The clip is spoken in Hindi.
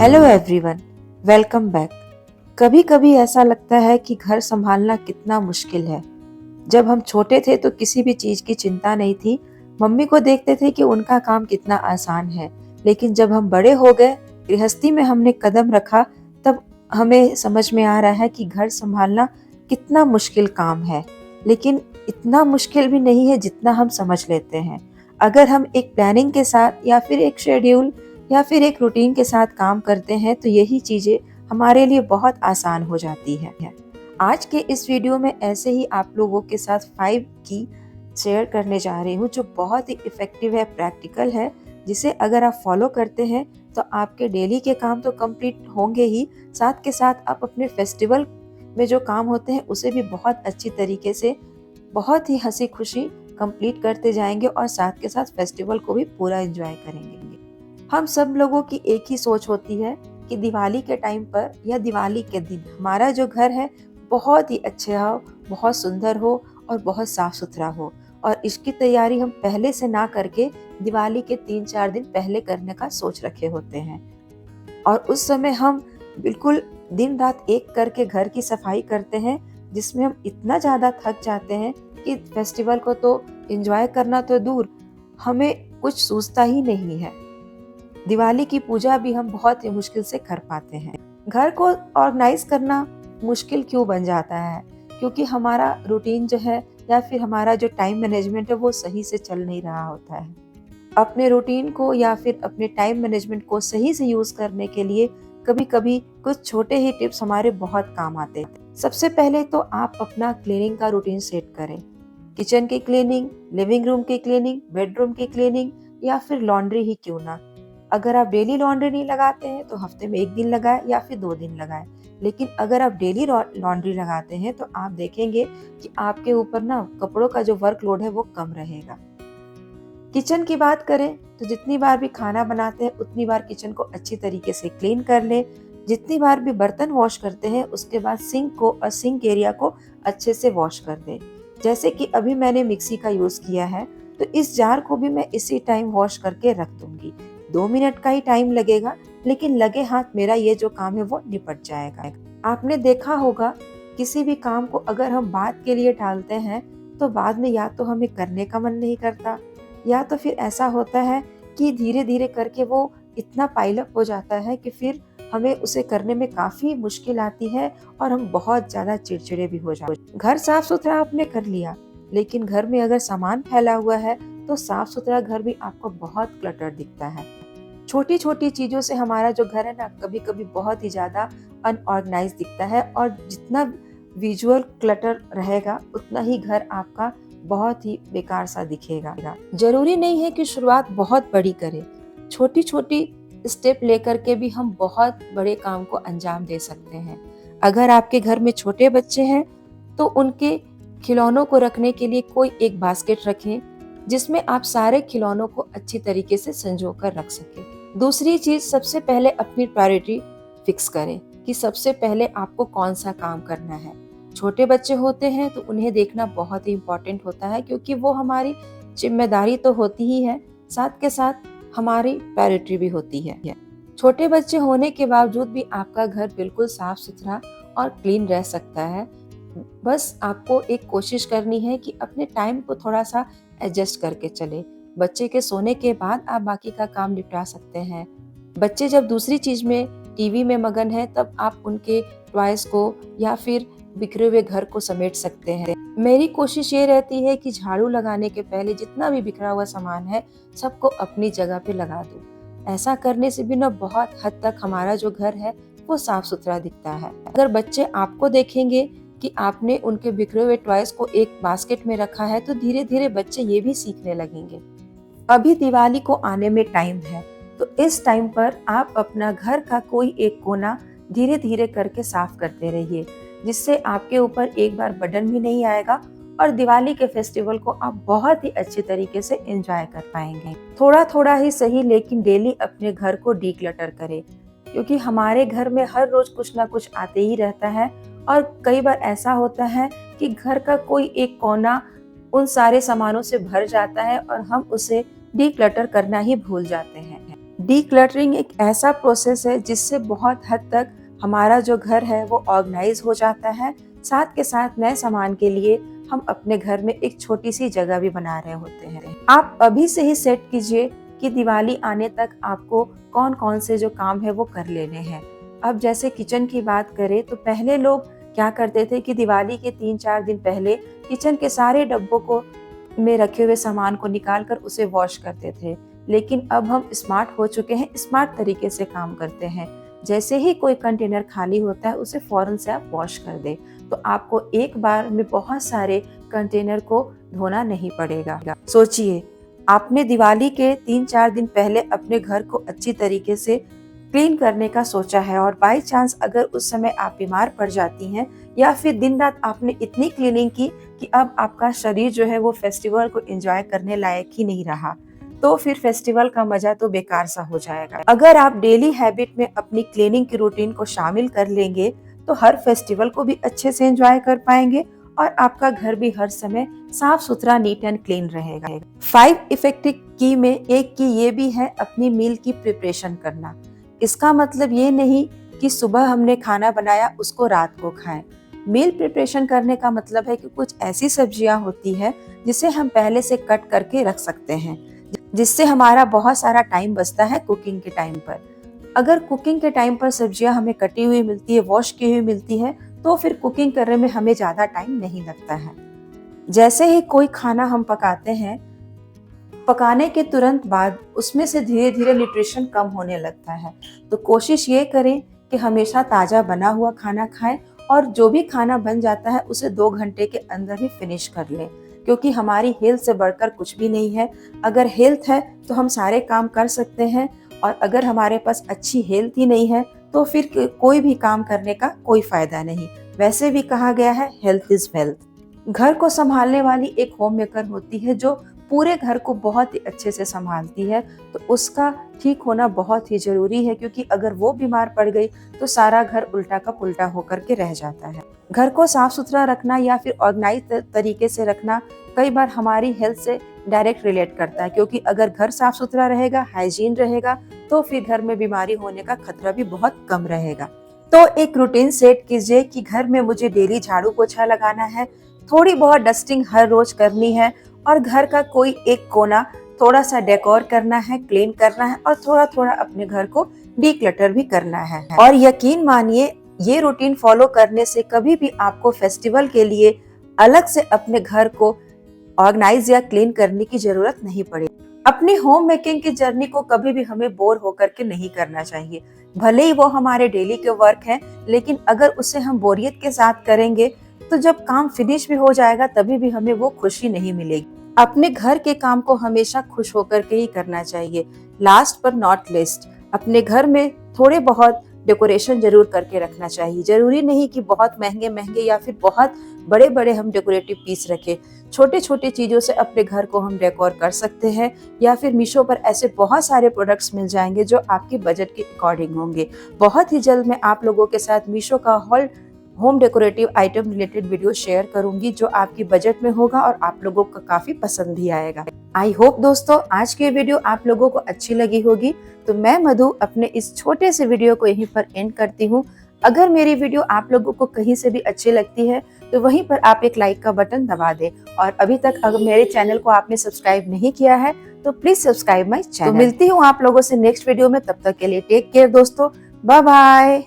Hello everyone, welcome back. कभी कभी ऐसा लगता है कि घर संभालना कितना मुश्किल है। जब हम छोटे थे तो किसी भी चीज की चिंता नहीं थी। मम्मी को देखते थे कि उनका काम कितना आसान है। लेकिन जब हम बड़े हो गए, गृहस्थी में हमने कदम रखा, तब हमें समझ में आ रहा है कि घर संभालना कितना मुश्किल काम है। लेकिन इतना मुश्किल भी नहीं है जितना हम समझ लेते हैं। अगर हम एक प्लानिंग के साथ या फिर एक शेड्यूल या फिर एक रूटीन के साथ काम करते हैं तो यही चीजें हमारे लिए बहुत आसान हो जाती है। आज के इस वीडियो में ऐसे ही आप लोगों के साथ 5 की शेयर करने जा रही हूँ जो बहुत ही इफेक्टिव है, प्रैक्टिकल है, जिसे अगर आप फॉलो करते हैं तो आपके डेली के काम तो कंप्लीट होंगे ही, साथ के साथ आप अपने फेस्टिवल में जो काम होते हैं उसे भी बहुत अच्छी तरीके से, बहुत ही हंसी खुशी कंप्लीट करते जाएंगे और साथ के साथ फेस्टिवल को भी पूरा एंजॉय करेंगे। हम सब लोगों की एक ही सोच होती है कि दिवाली के टाइम पर या दिवाली के दिन हमारा जो घर है बहुत ही अच्छा हो, बहुत सुंदर हो और बहुत साफ सुथरा हो। और इसकी तैयारी हम पहले से ना करके दिवाली के 3-4 दिन पहले करने का सोच रखे होते हैं। और उस समय हम बिल्कुल दिन रात एक करके घर की सफाई करते हैं, जिसमें हम इतना ज़्यादा थक जाते हैं कि फेस्टिवल को तो एंजॉय करना तो दूर, हमें कुछ सूझता ही नहीं है। दिवाली की पूजा भी हम बहुत ही मुश्किल से कर पाते हैं। घर को ऑर्गेनाइज करना मुश्किल क्यों बन जाता है? क्योंकि हमारा रूटीन जो है या फिर हमारा जो टाइम मैनेजमेंट है वो सही से चल नहीं रहा होता है। अपने रूटीन को या फिर अपने टाइम मैनेजमेंट को सही से यूज करने के लिए कभी कभी कुछ छोटे ही टिप्स हमारे बहुत काम आते हैं। सबसे पहले तो आप अपना क्लीनिंग का रूटीन सेट करें। किचन की क्लीनिंग, लिविंग रूम की क्लीनिंग, बेडरूम की क्लीनिंग या फिर लॉन्ड्री ही क्यों ना। अगर आप डेली लॉन्ड्री नहीं लगाते हैं तो हफ्ते में 1 दिन लगाए या फिर 2 दिन लगाए। लेकिन अगर आप डेली लॉन्ड्री लगाते हैं तो आप देखेंगे कि आपके ऊपर ना कपड़ों का जो वर्कलोड है वो कम रहेगा। किचन की बात करें तो जितनी बार भी खाना बनाते हैं उतनी बार किचन को अच्छी तरीके से क्लीन कर ले। जितनी बार भी बर्तन वॉश करते हैं उसके बाद सिंक को और सिंक एरिया को अच्छे से वॉश कर दे। जैसे कि अभी मैंने मिक्सी का यूज किया है तो इस जार को भी मैं इसी टाइम वॉश करके रख दूंगी। 2 मिनट का ही टाइम लगेगा, लेकिन लगे हाथ मेरा ये जो काम है वो निपट जाएगा। आपने देखा होगा किसी भी काम को अगर हम बाद के लिए टालते हैं तो बाद में या तो हमें करने का मन नहीं करता या तो फिर ऐसा होता है कि धीरे धीरे करके वो इतना पाइलअप हो जाता है कि फिर हमें उसे करने में काफी मुश्किल आती है और हम बहुत ज्यादा चिड़चिड़े भी हो जाते हैं। घर साफ सुथरा आपने कर लिया, लेकिन घर में अगर सामान फैला हुआ है तो साफ सुथरा घर भी आपको बहुत क्लटर दिखता है। छोटी छोटी चीजों से हमारा जो घर है ना कभी कभी बहुत ही ज्यादा अनऑर्गेनाइज दिखता है और जितना विजुअल क्लटर रहेगा उतना ही घर आपका बहुत ही बेकार सा दिखेगा। जरूरी नहीं है कि शुरुआत बहुत बड़ी करें, छोटी छोटी स्टेप लेकर के भी हम बहुत बड़े काम को अंजाम दे सकते हैं। अगर आपके घर में छोटे बच्चे हैं तो उनके खिलौनों को रखने के लिए कोई एक बास्केट रखें जिसमें आप सारे खिलौनों को अच्छी तरीके से संजो कर रख सकें। दूसरी चीज, सबसे पहले अपनी प्रायोरिटी फिक्स करें कि सबसे पहले आपको कौन सा काम करना है। छोटे बच्चे होते हैं तो उन्हें देखना बहुत ही इम्पोर्टेंट होता है क्योंकि वो हमारी जिम्मेदारी तो होती ही है, साथ के साथ हमारी प्रायोरिटी भी होती है। छोटे बच्चे होने के बावजूद भी आपका घर बिल्कुल साफ सुथरा और क्लीन रह सकता है। बस आपको एक कोशिश करनी है कि अपने टाइम को थोड़ा सा एडजस्ट करके चले। बच्चे के सोने के बाद आप बाकी का काम निपटा सकते हैं। बच्चे जब दूसरी चीज में, टीवी में मगन है, तब आप उनके टॉयज को या फिर बिखरे हुए घर को समेट सकते हैं। मेरी कोशिश ये रहती है कि झाड़ू लगाने के पहले जितना भी बिखरा हुआ सामान है सबको अपनी जगह पे लगा दूं। ऐसा करने से भी ना बहुत हद तक हमारा जो घर है वो साफ सुथरा दिखता है। अगर बच्चे आपको देखेंगे कि आपने उनके बिखरे हुए टॉयज को एक बास्केट में रखा है तो धीरे धीरे बच्चे ये भी सीखने लगेंगे। अभी दिवाली को आने में टाइम है तो इस टाइम पर आप अपना घर का कोई एक कोना धीरे धीरे करके साफ करते रहिए, जिससे आपके ऊपर एक बार बर्डन भी नहीं आएगा और दिवाली के फेस्टिवल को आप बहुत ही अच्छे तरीके से एंजॉय कर पाएंगे। थोड़ा थोड़ा ही सही लेकिन डेली अपने घर को डीक्लटर करें, क्योंकि हमारे घर में हर रोज कुछ ना कुछ आते ही रहता है और कई बार ऐसा होता है कि घर का कोई एक कोना उन सारे सामानों से भर जाता है और हम उसे डीक्लटर करना ही भूल जाते हैं। डीक्लटरिंग एक ऐसा प्रोसेस है जिससे बहुत हद तक हमारा जो घर है वो ऑर्गेनाइज हो जाता है। साथ के साथ नए सामान के लिए हम अपने घर में एक छोटी सी जगह भी बना रहे होते हैं। आप अभी से ही सेट कीजिए कि दिवाली आने तक आपको कौन कौन से जो काम है वो कर लेने हैं। अब जैसे किचन की बात करें तो पहले लोग क्या करते थे कि दिवाली के 3-4 दिन पहले किचन के सारे डब्बों को में रखे हुए सामान को निकालकर उसे वॉश करते थे। लेकिन अब हम स्मार्ट हो चुके हैं, स्मार्ट तरीके से काम करते हैं। जैसे ही कोई कंटेनर खाली होता है उसे फौरन से आप वॉश कर दें, तो आपको एक बार में बहुत सारे कंटेनर को धोना नहीं पड़ेगा। सोचिए, आपने दिवाली के 3-4 दिन पहले अपने घर को अच्छी तरीके से क्लीन करने का सोचा है और बाय चांस अगर उस समय आप बीमार पड़ जाती हैं या फिर दिन रात आपने इतनी क्लीनिंग की कि अब आपका शरीर जो है वो फेस्टिवल को एंजॉय करने लायक ही नहीं रहा, तो फिर फेस्टिवल का मजा तो बेकार सा हो जाएगा। अगर आप डेली हैबिट में अपनी क्लीनिंग की रूटीन को शामिल कर लेंगे तो हर फेस्टिवल को भी अच्छे से एंजॉय कर पाएंगे और आपका घर भी हर समय साफ सुथरा, नीट एंड क्लीन रहेगा। 5 इफेक्टिव की में एक की ये भी है अपनी मील की प्रिपरेशन करना। इसका मतलब ये नहीं कि सुबह हमने खाना बनाया उसको रात को खाएं। मील प्रिपरेशन करने का मतलब है कि कुछ ऐसी सब्जियां होती है जिसे हम पहले से कट करके रख सकते हैं, जिससे हमारा बहुत सारा टाइम बचता है कुकिंग के टाइम पर। अगर कुकिंग के टाइम पर सब्जियां हमें कटी हुई मिलती है, वॉश की हुई मिलती है, तो फिर कुकिंग करने में हमें ज्यादा टाइम नहीं लगता है। जैसे ही कोई खाना हम पकाते हैं, पकाने के तुरंत बाद उसमें से धीरे धीरे न्यूट्रिशन कम होने लगता है। तो कोशिश ये करें कि हमेशा ताज़ा बना हुआ खाना खाएं और जो भी खाना बन जाता है उसे 2 घंटे के अंदर ही फिनिश कर लें, क्योंकि हमारी हेल्थ से बढ़कर कुछ भी नहीं है। अगर हेल्थ है तो हम सारे काम कर सकते हैं, और अगर हमारे पास अच्छी हेल्थ ही नहीं है तो फिर कोई भी काम करने का कोई फायदा नहीं। वैसे भी कहा गया है हेल्थ इज वेल्थ। घर को संभालने वाली एक होम मेकर होती है जो पूरे घर को बहुत ही अच्छे से संभालती है, तो उसका ठीक होना बहुत ही जरूरी है, क्योंकि अगर वो बीमार पड़ गई तो सारा घर उल्टा का पुल्टा होकर के रह जाता है। घर को साफ सुथरा रखना या फिर ऑर्गेनाइज तरीके से रखना कई बार हमारी हेल्थ से डायरेक्ट रिलेट करता है, क्योंकि अगर घर साफ सुथरा रहेगा, हाइजीन रहेगा, तो फिर घर में बीमारी होने का खतरा भी बहुत कम रहेगा। तो एक रूटीन सेट कीजिए कि घर में मुझे डेली झाड़ू पोछा लगाना है, थोड़ी बहुत डस्टिंग हर रोज करनी है, और घर का कोई एक कोना थोड़ा सा डेकोर करना है, क्लीन करना है, और थोड़ा थोड़ा अपने घर को डीक्लटर भी करना है। और यकीन मानिए, ये रूटीन फॉलो करने से कभी भी आपको फेस्टिवल के लिए अलग से अपने घर को ऑर्गेनाइज या क्लीन करने की जरूरत नहीं पड़ेगी। अपनी होम मेकिंग की जर्नी को कभी भी हमें बोर होकर के नहीं करना चाहिए। भले ही वो हमारे डेली के वर्क है, लेकिन अगर उसे हम बोरियत के साथ करेंगे तो जब काम फिनिश भी हो जाएगा तभी भी हमें वो खुशी नहीं मिलेगी। अपने घर के काम को हमेशा खुश होकर के ही करना चाहिए। लास्ट पर नॉट लिस्ट, अपने घर में थोड़े बहुत डेकोरेशन जरूर करके रखना चाहिए। जरूरी नहीं कि बहुत महंगे महंगे या फिर बहुत बड़े बड़े हम डेकोरेटिव पीस रखें। छोटे छोटे चीजों से अपने घर को हम डेकोर कर सकते हैं, या फिर मीशो पर ऐसे बहुत सारे प्रोडक्ट्स मिल जाएंगे जो आपके बजट के अकॉर्डिंग होंगे। बहुत ही जल्द मैं आप लोगों के साथ मीशो का home decorative item related video share करूंगी, जो आपकी बजट में होगा और आप लोगों को काफी पसंद भी आएगा। आई होप दोस्तों आज की वीडियो आप लोगों को अच्छी लगी होगी। तो मैं मधु अपने इस छोटे से वीडियो को यहीं पर एंड करती हूँ। अगर मेरी वीडियो आप लोगों को कहीं से भी अच्छी लगती है तो वहीं पर आप एक लाइक का बटन दबा दें, और अभी तक अगर मेरे चैनल को आपने सब्सक्राइब नहीं किया है तो प्लीज सब्सक्राइब माई चैनल। तो मिलती हूँ आप लोगों से नेक्स्ट वीडियो में, तब तक के लिए टेक केयर दोस्तों, बाय बाय।